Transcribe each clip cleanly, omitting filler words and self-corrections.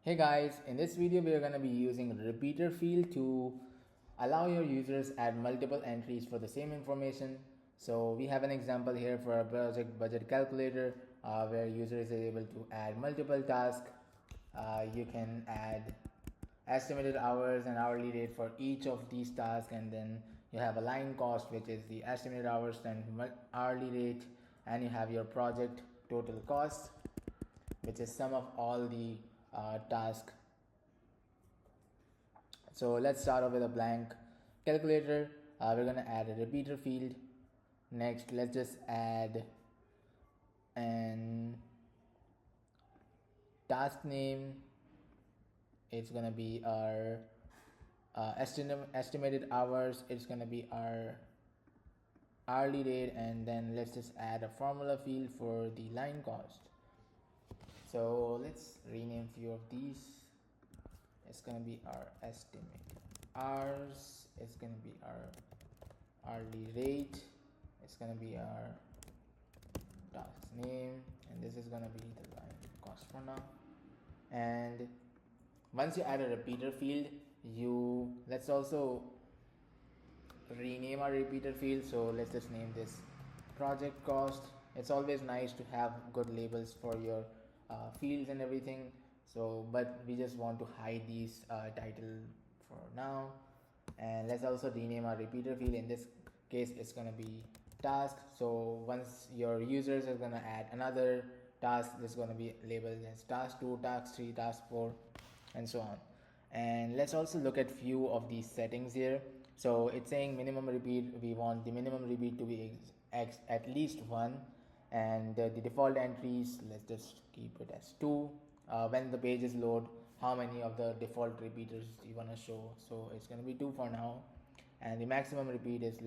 Hey guys, in this video we are going to be using repeater field to allow your users add multiple entries for the same information. So we have an example here for a project budget calculator where user is able to add multiple tasks. You can add estimated hours and hourly rate for each of these tasks, and then you have a line cost, which is the estimated hours and hourly rate, and you have your project total cost, which is sum of all the task. So let's start off with a blank calculator. We're going to add a repeater field. Next, let's just add an task name. It's going to be our estimated hours. It's going to be our hourly rate, and then let's just add a formula field for the line cost. So let's rename few of these. It's gonna be our estimate hours, it's gonna be our hourly rate, it's gonna be our task name, and this is gonna be the line cost for now. And once you add a repeater field, let's also rename our repeater field. So let's just name this project cost. It's always nice to have good labels for your fields and everything, so but we just want to hide these title for now. And let's also rename our repeater field. In this case it's going to be task. So once your users are going to add another task, this is going to be labeled as task 2, task 3, task 4, and so on. And let's also look at few of these settings here. So it's saying minimum repeat. We want the minimum repeat to be at least 1, and the default entries, let's just keep it as 2. When the page is load, how many of the default repeaters you want to show, so it's going to be 2 for now. And the maximum repeat is,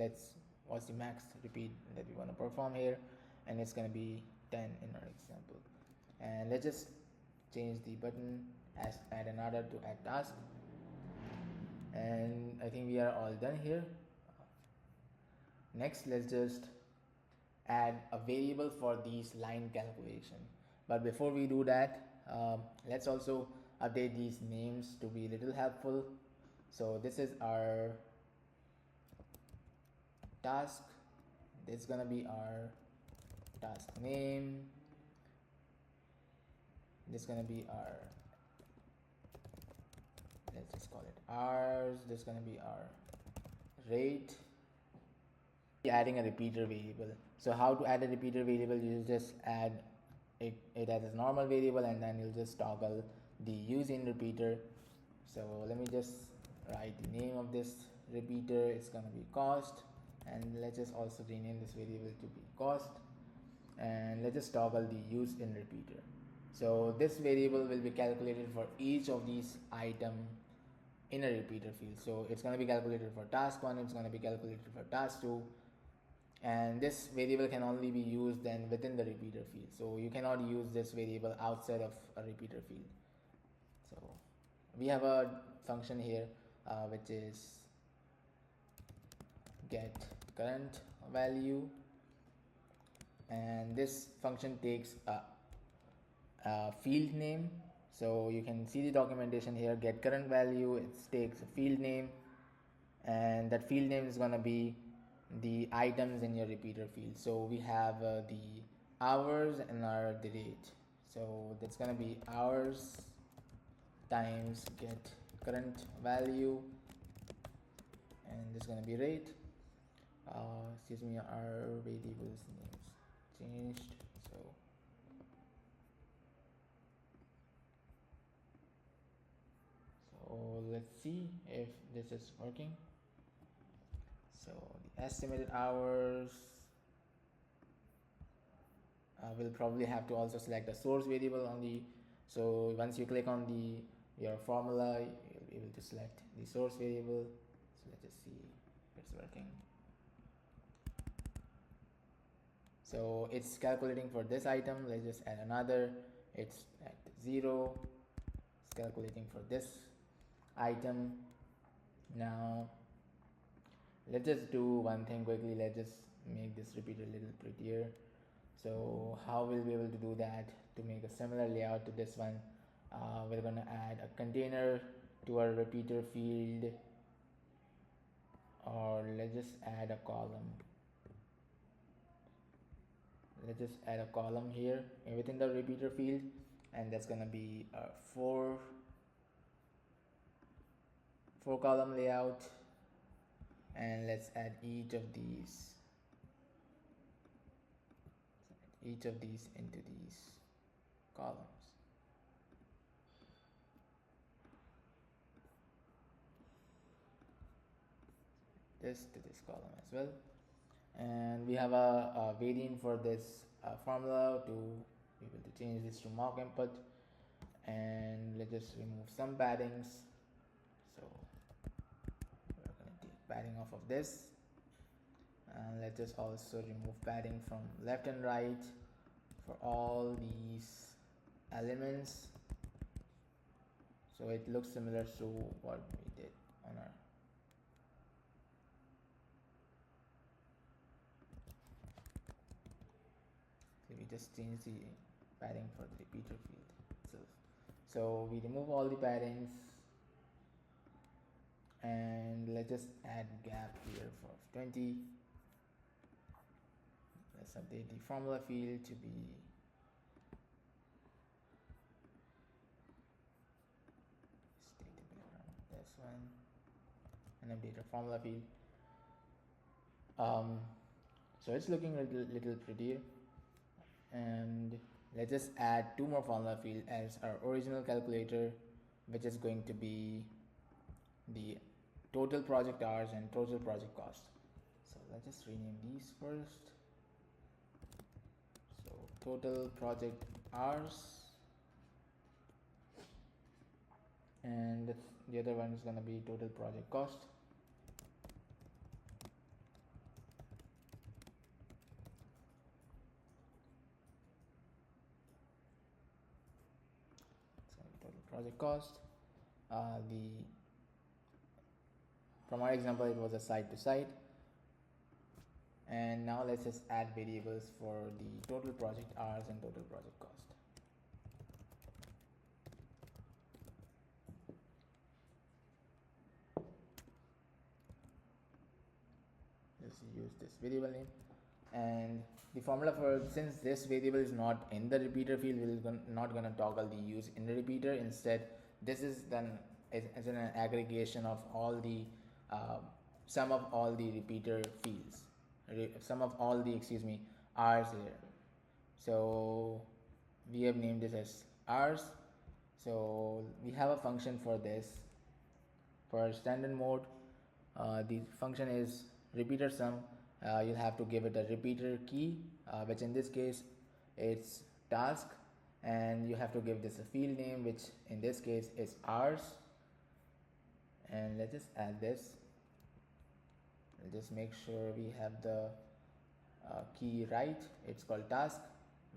what's the max repeat that we want to perform here, and it's going to be 10 in our example. And let's just change the button as add another to add task, and I think we are all done here. Next, let's just add a variable for these line calculation. But before we do that, let's also update these names to be a little helpful. So this is our task, this is gonna be our task name, this is gonna be our, let's just call it hours, this is gonna be our rate. Adding a repeater variable. So how to add a repeater variable? You just add it as a normal variable, and then you'll just toggle the use in repeater. So let me just write the name of this repeater. It's gonna be cost, and let's just also rename this variable to be cost, and let's just toggle the use in repeater. So this variable will be calculated for each of these items in a repeater field. So it's going to be calculated for task 1, it's going to be calculated for task 2, and this variable can only be used then within the repeater field. So you cannot use this variable outside of a repeater field. So we have a function here which is get current value, and this function takes a field name. So you can see the documentation here, get current value, it takes a field name, and that field name is going to be the items in your repeater field. So we have the hours and the rate. So that's going to be hours times get current value, and this is going to be rate. Excuse me, our variables names changed. So let's see if this is working. So the estimated hours, we'll probably have to also select a source variable on the, so once you click on your formula, you'll be able to select the source variable. So let's just see if it's working. So it's calculating for this item. Let's just add another. It's at 0. It's calculating for this item. Now let's just do one thing quickly. Let's just make this repeater a little prettier. So how we'll be able to do that to make a similar layout to this one? We're gonna gonna add a container to our repeater field, or let's just add a column. Let's just add a column here within the repeater field, and that's gonna be a four column layout. And let's add each of these into these columns. This to this column as well. And we have a variant for this formula to be able to change this to mock input. And let's just remove some paddings. So we're going to take padding off of this, and let's just also remove padding from left and right for all these elements, so it looks similar to what we did on our we just change the padding for the repeater field itself. So we remove all the paddings, and let's just add gap here for 20. Let's update the formula field to be this one, and update our formula field. So it's looking a little prettier. And let's just add two more formula field as our original calculator, which is going to be the total project hours and total project cost. So let's just rename these first. So total project hours, and the other one is going to be total project cost. Project cost. From our example, it was a site to site, and now let's just add variables for the total project hours and total project cost. Just use this variable name, and the formula for, since this variable is not in the repeater field, we're not going to toggle the use in the repeater. Instead, this is done as an aggregation of all the sum of all the repeater fields, sum of all the hours here. So we have named this as hours. So we have a function for this. For standard mode, the function is repeater sum. You'll have to give it a repeater key, which in this case it's task, and you have to give this a field name, which in this case is hours. And let's just add this. We'll just make sure we have the key right. It's called task.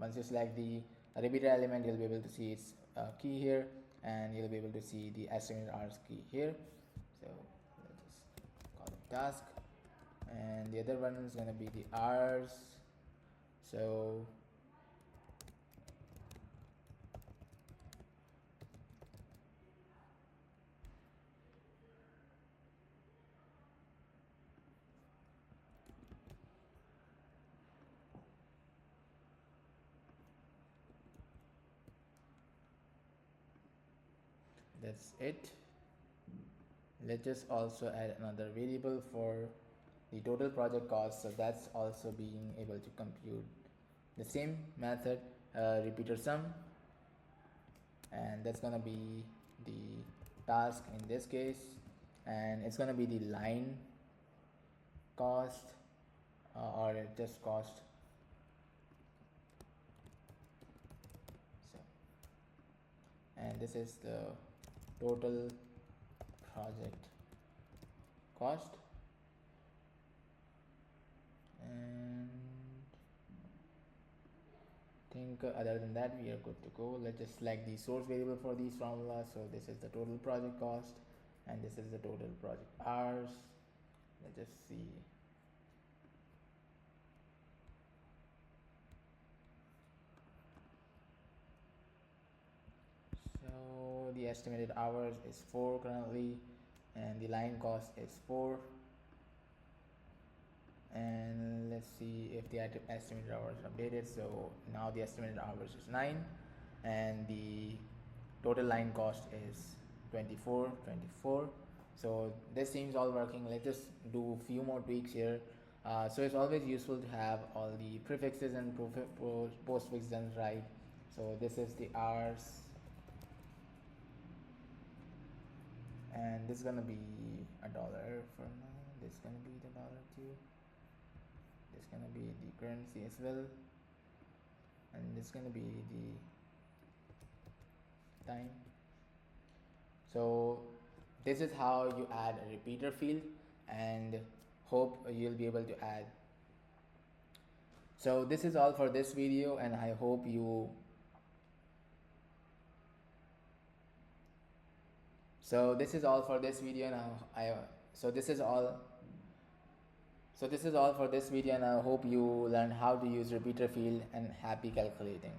Once you select the repeater element, you'll be able to see its key here, and you'll be able to see the estimated hours key here. So let's just call it task, and the other one is going to be the hours. So that's it. Let's just also add another variable for the total project cost, so that's also being able to compute the same method, repeater sum, and that's gonna be the task in this case, and it's gonna be the line cost, or just cost. So, and this is the total project cost, and I think other than that we are good to go. Let's just select the source variable for these formulas. So this is the total project cost, and this is the total project hours. Let's just see. So the estimated hours is 4 currently, and the line cost is 4. And let's see if the estimated hours are updated. So now the estimated hours is 9, and the total line cost is 24. So this seems all working. Let's just do a few more tweaks here. So it's always useful to have all the prefixes and postfix done right. So this is the hours, and this is gonna be $1 for now. This is gonna be the dollar too. This is gonna be the currency as well, and this is gonna be the time. So this is how you add a repeater field, and hope you'll be able to add. So this is all for this video, and I hope you so this is all for this video, and this is all for this video, and I hope you learn how to use repeater field, and happy calculating.